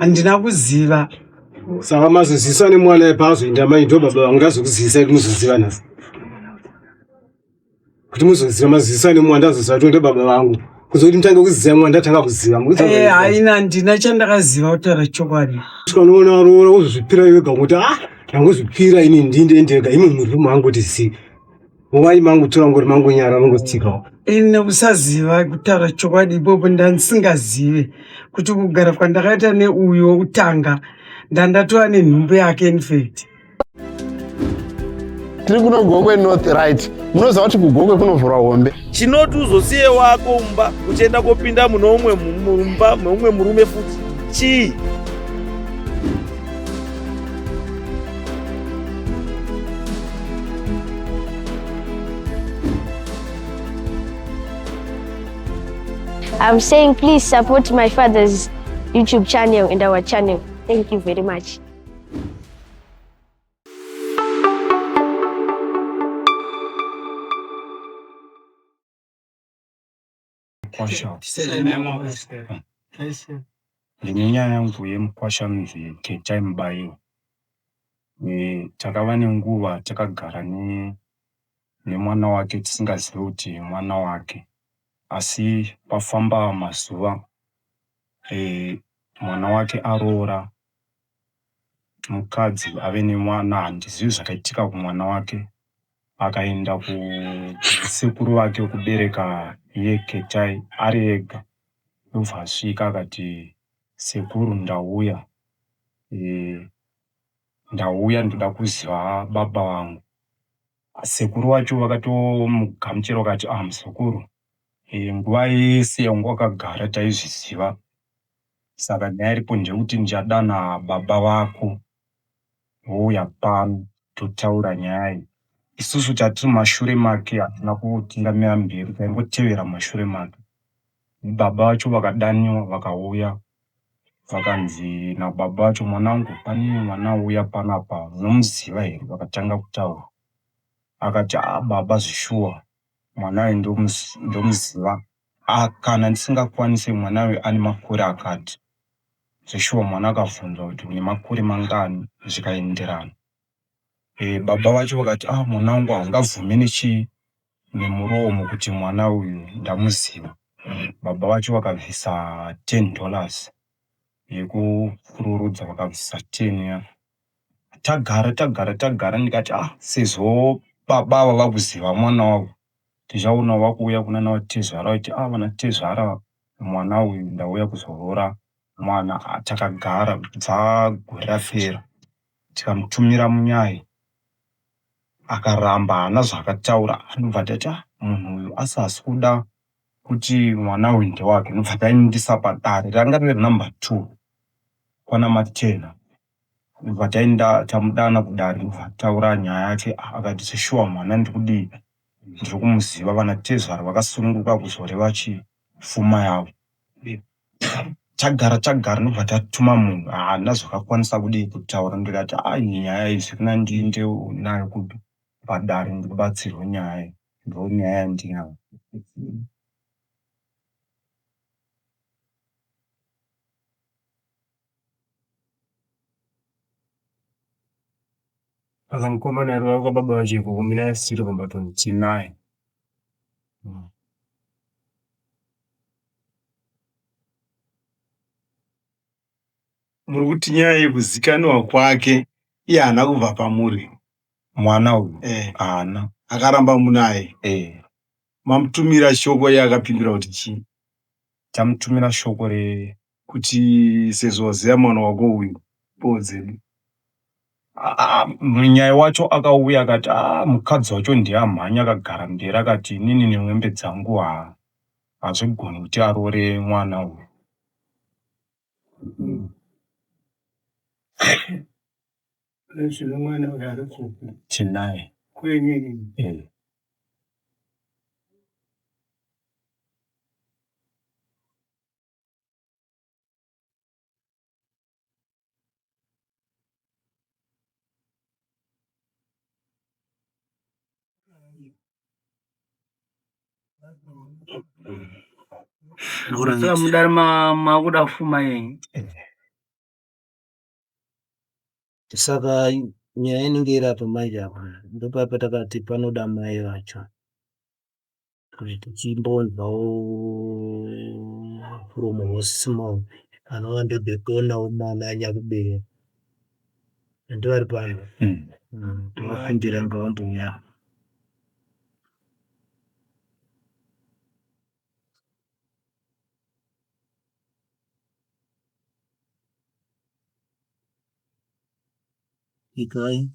andina kuziva. Saka mazoziswa nemwana ephazo indama into baba angazokuzisa kumuzoziswa nazo. Kuti muzoziswa maziswa nemwana azoziswa into baba vangu. Kuzokuti mtange kuziva mwana atanga kuziva. Haina ndina chandakaziva kutaura chokwadi. Unoona rora uzvipira wega kuti ndangozvipira ini ndinde ndega imwe muri mangu kuti si. Wai mangu tora ngori mangu nyara mangotsika. Ine kusaziva kutaura chokwadi ipopo ndandisingazive kuti kugara kwandakaita neuyo wokutanga ndandatova nenhumbu yake infact. Tiri kuno Gokwe North right. Munoziva kuti kuGokwe kunovhurwa hombe. Chinoti uzosiye wako umba uchienda kopinda muno umwe mumba mumwe murume futi. Chii? I'm saying please support my father's YouTube channel and our channel. Thank you very much. Ndinyanya yangu yemukwasha mzi Ketai Mbayo. Takava nenguva takagara nemwana wake tisingazivi kuti mwana wake. Asi pafamba mazuva mwana wake aroora mukadzi ave nemwana handizivi zvakaitika kumwana wake. Akaenda kusekuru vake kubereka iye Ketai ari ega. Ndobva asvika akati sekuru ndauya. Ndauya ndoda kuziva baba vangu. Sekuru wacho vakatomugamuchira vakati muzukuru. Nguva yese yangu wakagara taizviziva. Saka nyaya iripo ndeyekuti ndichadana baba vako. Vouya pano totaura nyaya iyi. Isusu tatiri mashure make hatina kutungamira mberi taingotevera mashure make. Baba vacho vakadaniwa vakauya vakanzi nababa vacho mwanangu pane mwana uya panapa unomuziva here vakatanga kutaura. Akati baba zvishuwa mwana uyu ndomuziva. Kana ndisingakwanise mwana uyu ane makore akati. Zvishuwa mwana akabvunza kuti une makore mangani zvikaenderana. Baba vacho vakati mwana wangu haungabvumi nemuromo kuti mwana uyu ndamuziva. Baba vacho vakabvisa $10 yekupururudza vakabvisa 10 ya. Tagara ndikati sezvo baba ava vakuziva mwana wavo. Tichaona wakuuya kuna navatezvara kuti vana tezvara mwana uyu ndauya kuzorora mwana. Takagara bva gore rapera. Tikamutumira munyaya. Akaramba hana zvakataura. Anobva tati munhu uyu asasi kuda kuti mwana uyu ndewake. Ndobva taendesa padare ranga riri number 2 kwana Matena. Ndobva tamudana kudare ndobva taura nyaya yake. Akati seshuwa mwana ndikudii. Ndiri kumuziva vana tezvara vakasununguka kuzoreva pfuma yavo. Tagara ndobva tatuma munhu haana zvakakwanisa kudii kutaura. Ndikati nyaya idzi kuna ndiende nayo padare ndikubatsirwe nyaya iyi. Ndo nyaya yandinayo. Saka mukomana ari wako baba vachiko kumina yasiri kumbatoni tinaye. Muri kuti nyaya yekuzikanwa kwake iye haana kubva pamuri. Mwana uyu haana. Akaramba munaye. Mamutumira shoko iye akapindura kuti chii? Tamutumira shoko kuti sezoziva mwana wako uyu podzedu. Munyaya wacho akauya akati mukadzi wacho ndiye amhanya akagara mberi akati inini nemwembe dzangu hazvigoni kuti aroore mwana uyu. Zvino mwana uyu ari kupi? Tinaye. Kwenye. Saka mudari makuda fuma yenyu. Saka nyaya inenge irapo manje apa ndopatakati panoda mai vacho kuti tichimbonzwawo from horse's mouth anova ndebhekona mwana anyakubera ndovari pano towafundira ngavambonya ikai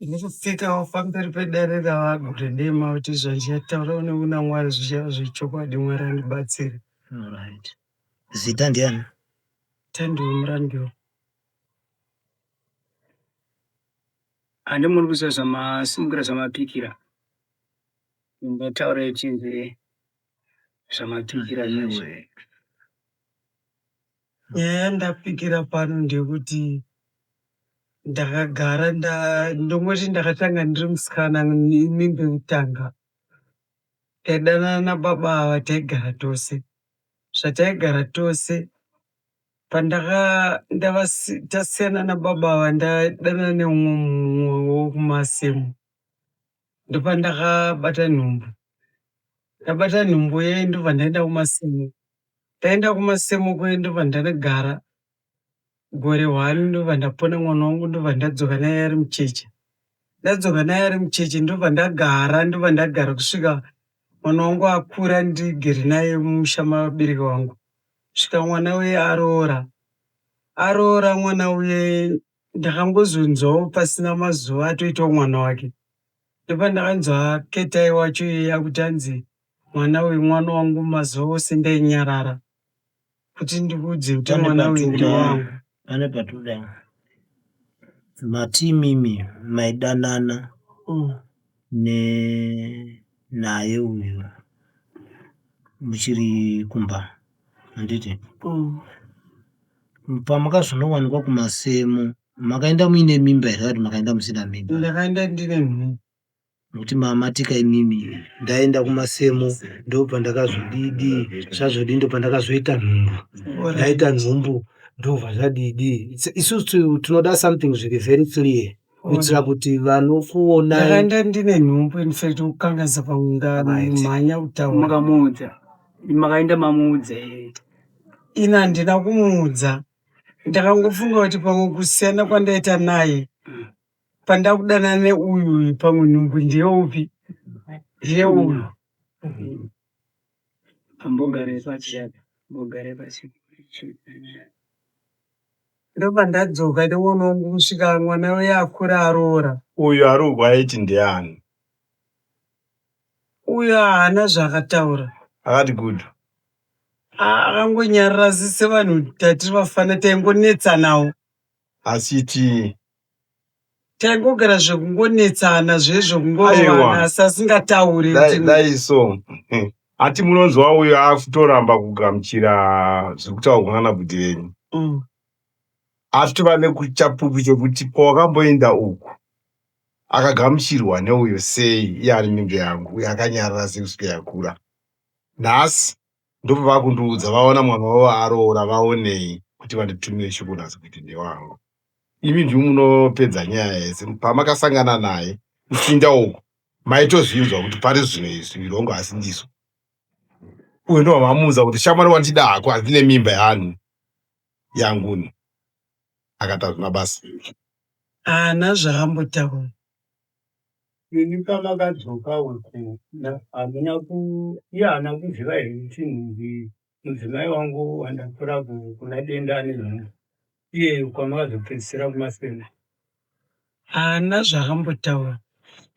Ndinofikawo pamberi pedare ravagure dema kuti zvachataura neuna Mwari zvichava zvechokwadi, Mwari andibatsire. alright zita ndiani Tandiwe Murangiwa. Ande muri kuziva zvamasimukira zvamapikira ndataura echinzi zvamapikira zvezve Nyaya ndapikira pano ndekuti ndakagara ndongoti ndakatanga ndiri musikana mimbe kutanga taidanana nababa ava taigara tose. Zvataigara tose tasiyana nababa ava ndadanana neumwe mumwe wokumasemu ndopandakabata nhumbu. Ndabata nhumbu yeye ndobva ndaenda kumasemu. Taenda kumasemu kwe ndobva ndakagara gore 1 ndobva ndapona mwana wangu ndobva ndadzoka naye ari mucheche. Ndadzoka naye ari mucheche ndobva ndagara kusvika mwana wangu akura ndigere naye mumusha mabereka wangu. Svika mwana uye aroora mwana uye ndakangozonzwawo pasina mazuva atoitawo mwana wake. Ndopa ndakanzwa ketai wacho iye kuti anzi mwana uyu mwana wangu mazuva ose ndainyarara kuti ndikuudze kuti mwana uyu ndi wangu. ane patoda mati mimi maidanana naye uyu muchiri kumba handiti pamakazonowanikwa kumasemu makaenda muine mimba here kuti makaenda musina mimba? Ndakaenda ndine nhumbu. Nokuti mama tikaimimi ndaenda kumasemu ndobva ndakazodidi zvazodii ndobva ndakazoita nhumbu. Ndaita nhumbu ndobva zvadidi. Isusu tinoda something zviri very clear kuitira kuti vanokuona. Ndakaenda ndine nhumbu in fact kukangaza pamhanya kutaura. Makamuudza makaenda mamuudza ina handina kumuudza. Ndakangofunga kuti pamwe kusiyana kwandaita naye pandakudanana neuyu pamwe nhumbu ndeyeupi ndeyeuyu. ambogare pachiyata mbogare pasi Ndobva ndadzoka nemwana wangu kusvika mwana uye akura aroora. Uyu ari kwaiti ndiani? Uyu haana zvakataura. Akati good. Akangonyarara sevanhu tatiri vafana taingonetsanawo. Asiti taingogara zvekungonetsana zvezvokungorwana asi asingatauri. Dai so. Ati munonzwa uyu akutoramba kugamuchira zvekutaurwa naanabhudhi venyu. Atova nekuchapupu chokuti pawakamboenda uku akagamuchirwa neuyo sei iye ari mimba yangu uye akanyarara sei kusvika yakura. Nhasi ndopa vakundiudza vaona mwana wavo aroora vaonei kuti vanditumire shoko nhasi kuti ndewangu. Imi ndimi munopedza nyaya yese. Pamakasangana naye muchinda uku maitozvinzwa kuti pari zvino izvi zvirongo asi ndizvo. Uye ndo vamamuudza kuti shamwari wandida hako handine mimba yanguni. Akati hazvina basa. Haana zvakambotaura. ini pamakadzoka uku iye haana kuziva here kuti mudzimai wangu wandakura kuna denda nezvino iye kwamakazopedzisira kumasemu. Haana zvakambotaura.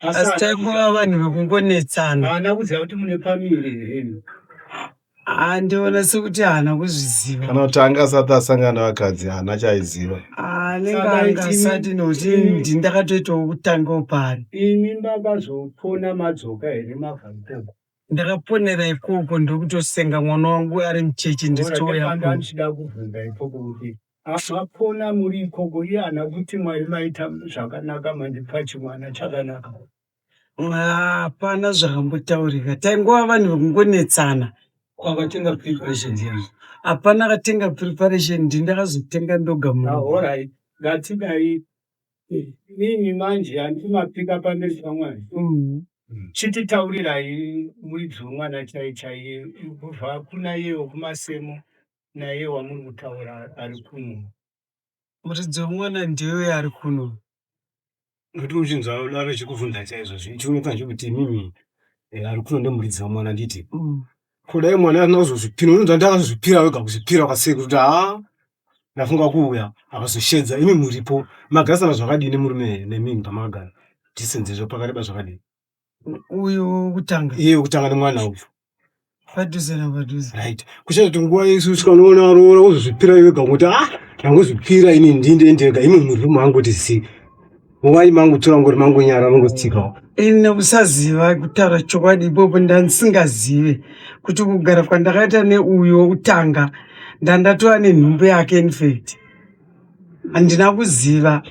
Asi taingova vanhu vekungonetsana. Haana kuziva kuti mune family henyu. Handiona sekuti haana kuzviziva. Kana kuti angasati asangana nevakadzi haana chaiziva. Anenge angasati nokuti ndakatoitawo kutangawo pari. Imi makazopona madzoka here mavhakoko? Ndakaponera ikoko ndokutosenga mwana wangu ari mucheche ndisitoya. Ndichida kubvunza ikoko kuti mapona muri ikoko iye haana kuti maita zvakanaka mandipa chimwana chakanaka. Hapana zvakambotaurika. Taingova vanhu vekungonetsana. Kwakatenga preparations yangu. Hapana katenga preparation ndakazotenga ndoga munhu. Alright. Ngatinai nini manje andimapika pamberi pamwari. Chititaurirai muridzi womwana chaiye kubva kuna iyewo kumasemo naye wamuri kutaura ari kuno. Muridzi womwana ndiye ari kuno. Kuti muchinzwa lave chikuvhunza chaizvo zvichioneka kuti mimi ari kuno ndemuridzi womwana nditi. Kudai mwana anozozvipira unonzwa ndakazvipira wega kuzvipira kwasei kuti ndafunga kuuya akazoshedza imi muripo magasana zvakadini murume nemimi pamakagara tisenzezvo pakareba zvakadini. Uyu kutanga. Iye kutanga nemwana uyu. Padhuze na padhuze. Right. Kuchati nguva yesu tikanoona roora uzvipira wega kuti ndangozvipira ini ndindega imi muri mangu kuti si. Wai mangu tora ngori mangu nyara mangotsikawo. Ine kusaziva kutaura chokwadi ipopo ndandisingazive kuti kugara kwandakaita neuyo kutanga ndandatova nenhumbu yake infact. Handina kuziva.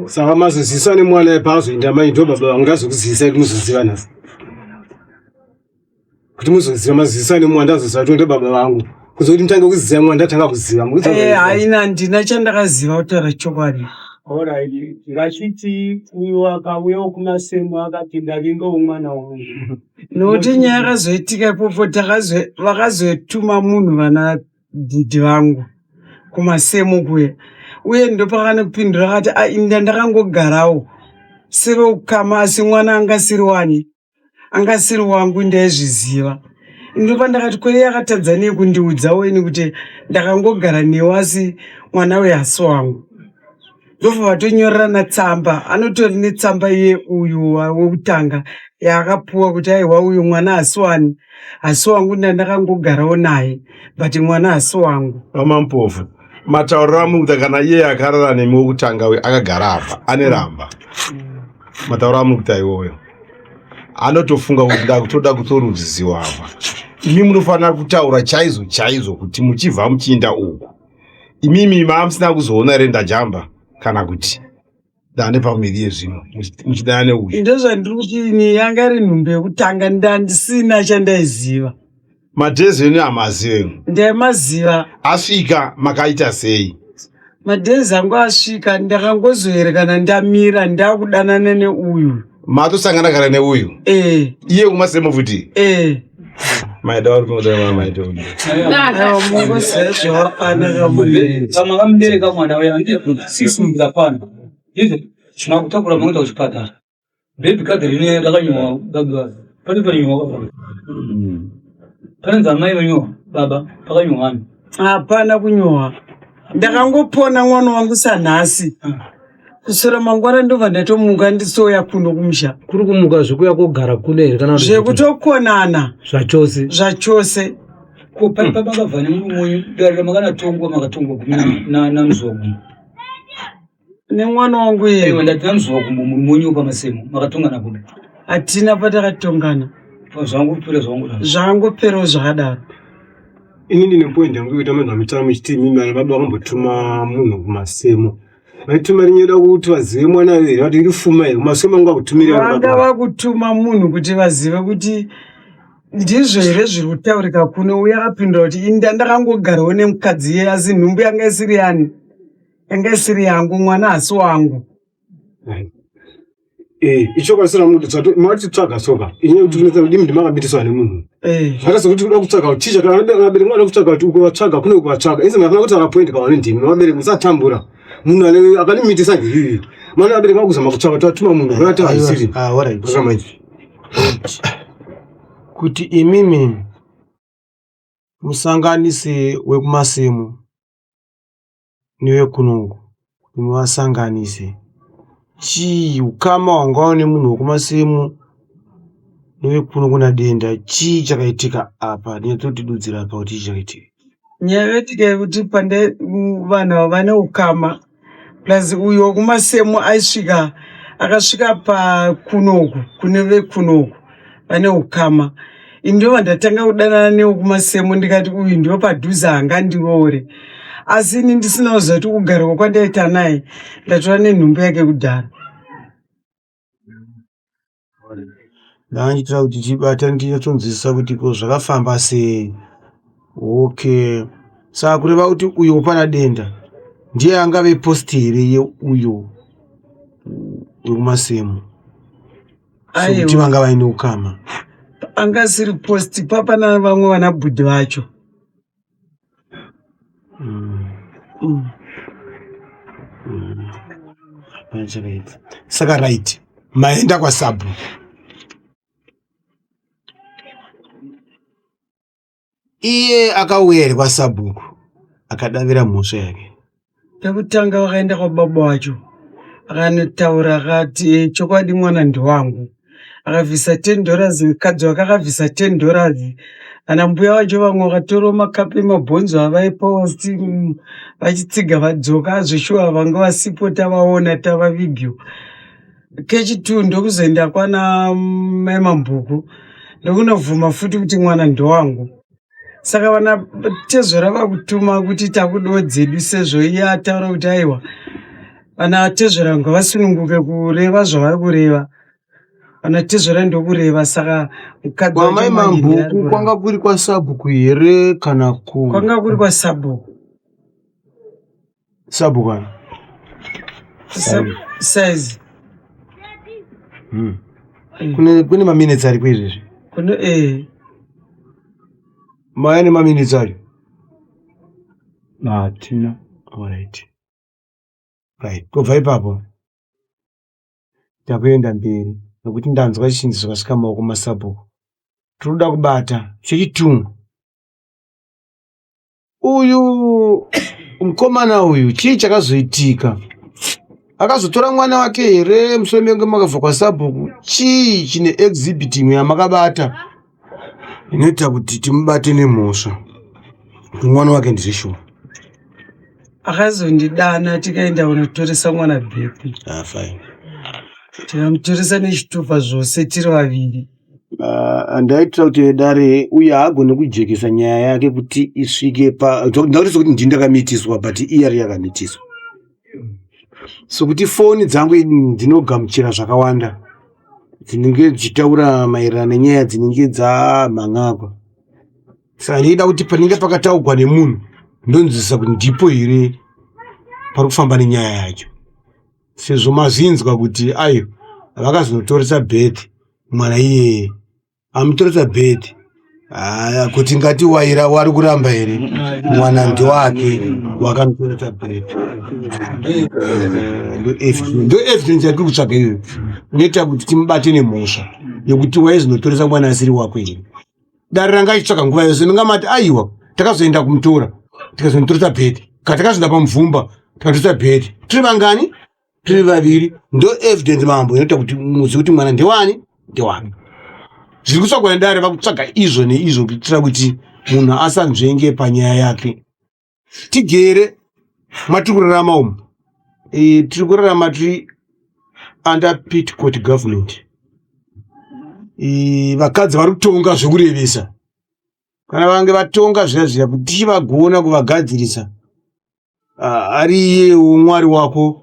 Saka mazoziswa nemwana pazoenda mai ndo baba vangu ndazokuzivisa kuti muzoziva nhasi. Kuti muzoziva mazoziswa nemwana ndazoziva kuti ndo baba vangu. Kuzoti mutange kuziva mwana ndatanga kuziva. Haina handina chandakaziva kutaura chokwadi. Alright. Ngachiti uyu akauyawo kumasemo akati ndavinga umwana wangu. Nokuti nyaya yakazoitika ipopo vakazotuma munhu vana dhidhi vangu kumasemo kuya. Uye ndopakanopindura akati ndakangogarawo sevokukama asi mwana angasiri wangu ndaizviziva. Ndopa ndakati kweye akatadza nei kundiudzawo ini kuti ndakangogara newe asi mwana wehasi wangu. Ndofa vatonyorerana tsamba anotori netsamba iye uyu wokutanga yaakapuwa kuti aiwa uyu mwana hasi wangu ndakangogarawo naye but mwana hasi wangu. Mamampofu. Matauriro amukuta kana iye akarara nemi wokutanga uyu akagara apa ane ramba. Matauriro amukuta iwoyo. Anotofunga kuti ndakutoda kutorudziziwa apa. Imi munofanira kutaura chaizvo kuti muchibva muchiinda uku. Imimi mamusina kuzoona renda jamba kana kuti ndane pamiri yezvino muchidana neuyu. Ndozvandiri kuti ini yanga iri nhumbu yekutanga ndandisina chandaiziva. Madhezi enu hamazive. Ndaimaziva. Asvika makaita sei? Madhezi angu asvika ndakangozoerekana ndamira ndakudanana neuyu. Matosangana kare neuyu? Iye kumasemo futi? Maida vari kunodana maitoni. Mungu sezvawafanira mune. Kama kamubereka mwana uya ndiye 6 months apana. Izvi zvinokutakura kuenda kuchipatara. Baby card rine rakanyorwa baba. Pane panyorwa baba. Panenza amai vanyorwa baba pakanyorwa. Hapana kunyorwa. Ndakangopona mwana wangu sanhasi. Kusura mangwana ndobva ndatomuka ndisoya kuno kumusha. Kuri kumuka zvekuya kogara kune here kana zvekutokonana zvachose. Kupaipa makabva nemunyu darira makanatongwa makatongwa na muzvogu. Nemwana wangu iye. Ewe ndati namuzvogu munyu pamasemo makatongana kuno. Hatina patakatongana. Zvangopera zvangu. Zvangopera zvakadaro. Ini ndine point yangu kuita munhu amitama muchiti mimi vana baba vakambotuma munhu kumasemo. Vaituma rinyeda kuti vazive mwana were vati rifuma here kumasemo anga kutumira vanga vakutuma munhu kuti vazive kuti ndizvo here zviri kutaurika kuno. Uye akapindura kuti ini ndakangogarawo nemukadzi ye asi nhumbu yanga isiri yani. Yanga isiri yangu mwana hasi wangu. Icho kasira munhu tsato mati tsvaga soka. Inye kuti tunotsa kuti ndimakabitiswa nemunhu. Zvakaita kuti kuda kutsvaga uticha kana vabereki vanoda kutsvaga kuti ukuvatsvaga kune kuvatsvaga. Isi mafana kutaura point kawana ndimi vabereki musatambura. Munhu ale akanimitisa ngiri. Mwana vabereki vakuzama kutsvaga tatuma munhu vakati haisiri. Alright. Kuti imimi musanganise wekumasemo newekunoku muvasanganise. Chii ukama wangaone munhu wekumasemo newekuno kuna denda chii chakaitika apa netotidudzira apa kuti chii chakaitika. Nyaya yakaitika yekuti pande vanhu vane ukama plus uyo wekumasemo akasvika pakunoku kune vekunoku vane ukama. Indova ndatanga kudanana newekumasemo ndikati uyu ndiwo padhuze hangandiroore. Asi ini ndisina kuziva kuti kugara kwandaita naye ndatora nenhumbu yake kudhara. Ndaandiitira kuti chibata ndichatonzwisisa kuti ko zvakafamba sei Okay. Saka kureva kuti uyo pana denda ndiye angave posti here yeuyo wekumasemu sokuti vanga vaine ukama angasiri posti papana vamwe vana bhudhi vacho. Saka right maenda kwaSabu iye akauya here kwaSabhuku akadavira mhosva yake. Pekutanga wakaenda kwababa wacho akanotaura akati chokwadi mwana ndewangu, akabvisa $10. Mukadzi wake akabvisa $10. Ana mbuya wacho vamwe vakatora makapi mabhonzo avaiposti vachitsiga vadzoka zveshuwa vanga vasipota vaona tava video. Kechitu ndokuzoenda kwana mai Mambuku ndokunovhuma futi kuti mwana ndewangu. Saka vana Tezora vakutuma kuti takudawo dzedu sezvo iye ataura kuti aiwa vana Tezora ngavasununguke kureva zvavari kureva. Vana Tezora ndokureva. Saka mukadzi wacho mai Mambuku kwanga kuri kwaSabhuku here kana ku? Kwanga kuri kwaSabhuku. Sabhuku kana? Size. Kune maminutes ari kwezvezvi? Kune Maine maminutes ari? Hatina. Alright. Right. Kubva ipapo takuenda mberi nokuti ndanzwa chinhu zvakasvika maoko maSabhuku. Tinoda kubata chechitunhu. Uyu mukomana uyu chii chakazoitika? Akazotora mwana wake here mushure menge makabva kwaSabhuku? Chii chine exhibit imwe yamakabata inoita kuti timubate nemhosva? Mwana wake ndizvishuwa. Akazondidana tikaenda kunotoresa mwana Bhepi. Fine. Tikamutoresa nechitupa zvose tiri vaviri. Ndaitira kuti dare uye haagone kujekesa nyaya yake kuti isvike ndakuti kuti ndindakamitiswa but iye ari yakamitiswa. So kuti foni dzangu dzinogamuchira zvakawanda dzinenge dzichitaura maererano nenyaya dzinenge dzamhangagwa. Saka ndinoda kuti panenge pakataurwa nemunhu ndonzwisisa kuti ndipo here pari kufamba nenyaya yacho. Sezvo mazinzwa kuti ayo vakazonotoresa Bhethi mwana iyeye amutoresa Bhethi kuti ngati waira wari kuramba here mwana ndewake wakanotoresa Bhethi. Ndo evidence yatiri kutsvaga iyoyo inoita kuti timubate nemhosva yekuti waizonotoresa mwana asiri wako here. Dare ranga ichitsvaga nguva yose ndingamati aiwa takazoenda kumutora tikazonotoresa Bhethi kana takazoenda pamuvhumba tikatoresa Bhethi tiri vangani? Tiri vaviri. Ndo evidence mambo inoita kuti muzi kuti mwana ndewani? Ndewani. Zviri kutsvagwa nedare vakutsvaga izvo neizvo kuitira kuti munhu asanzvenge panyaya yake. Tigere matiri kurarama umu. Tiri kurarama tiri under Pit-Court government. Vakadzi vari kutonga zvekurevesa. Kana vange vatonga zviya kuti vagona kuvagadzirisa ari iyewo mwari wako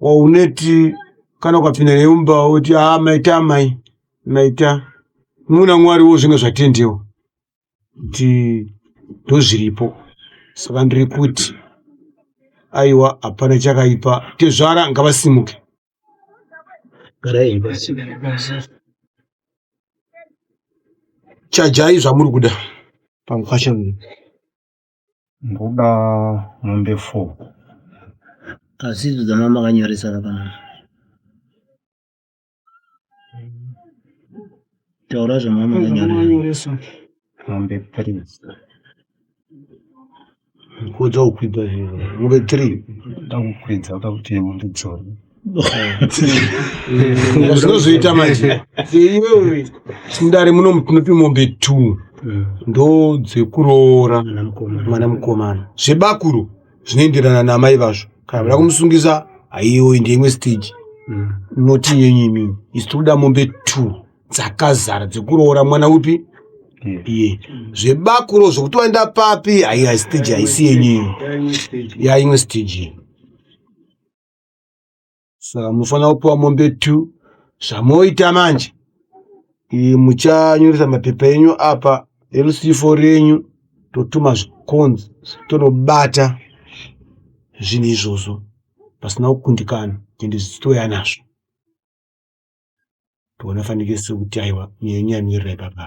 wauneti kana ukapinda neumba uti maita amai maita muna mwari wo zvinge zvatendewa kuti ndozviripo. Saka ndiri kuti aiwa hapana chakaipa Tezvara ngavasimuke. Chajai zvamuri kuda pamukwasha Ndoda mombe 4. Asi dzamama kanyoresa kana. Taura zvamama kanyoresa. Mombe 3. Kodza ukwidza mombe 3. Ndakukwidza kuti mombe 2. Zvinozoita manje iwewe chindare muno munopi mombe 2 ndo dzekuroora mwana mukomana. Zvebakuru zvinoenderana namai vazvo kana vada kumusungisa haiwo ndi imwe stage noti nyenyimi isi toda mombe 2 dzakazara dzekuroora mwana upi iye. Zvebakuru zvokuti waenda papi haiya stage haisi yenyu ya imwe stage. Saka munofanira kupiwa mombe 2 zvamoita manje. Muchanyoresa mapepa enyu apa LC4 renyu totuma zvikonzi tonobata zvinhu izvozvo pasina kukundikana kuende zvichitouya nazvo. Toona fanikiso kuti aiwa nyenya yamirira ipapa.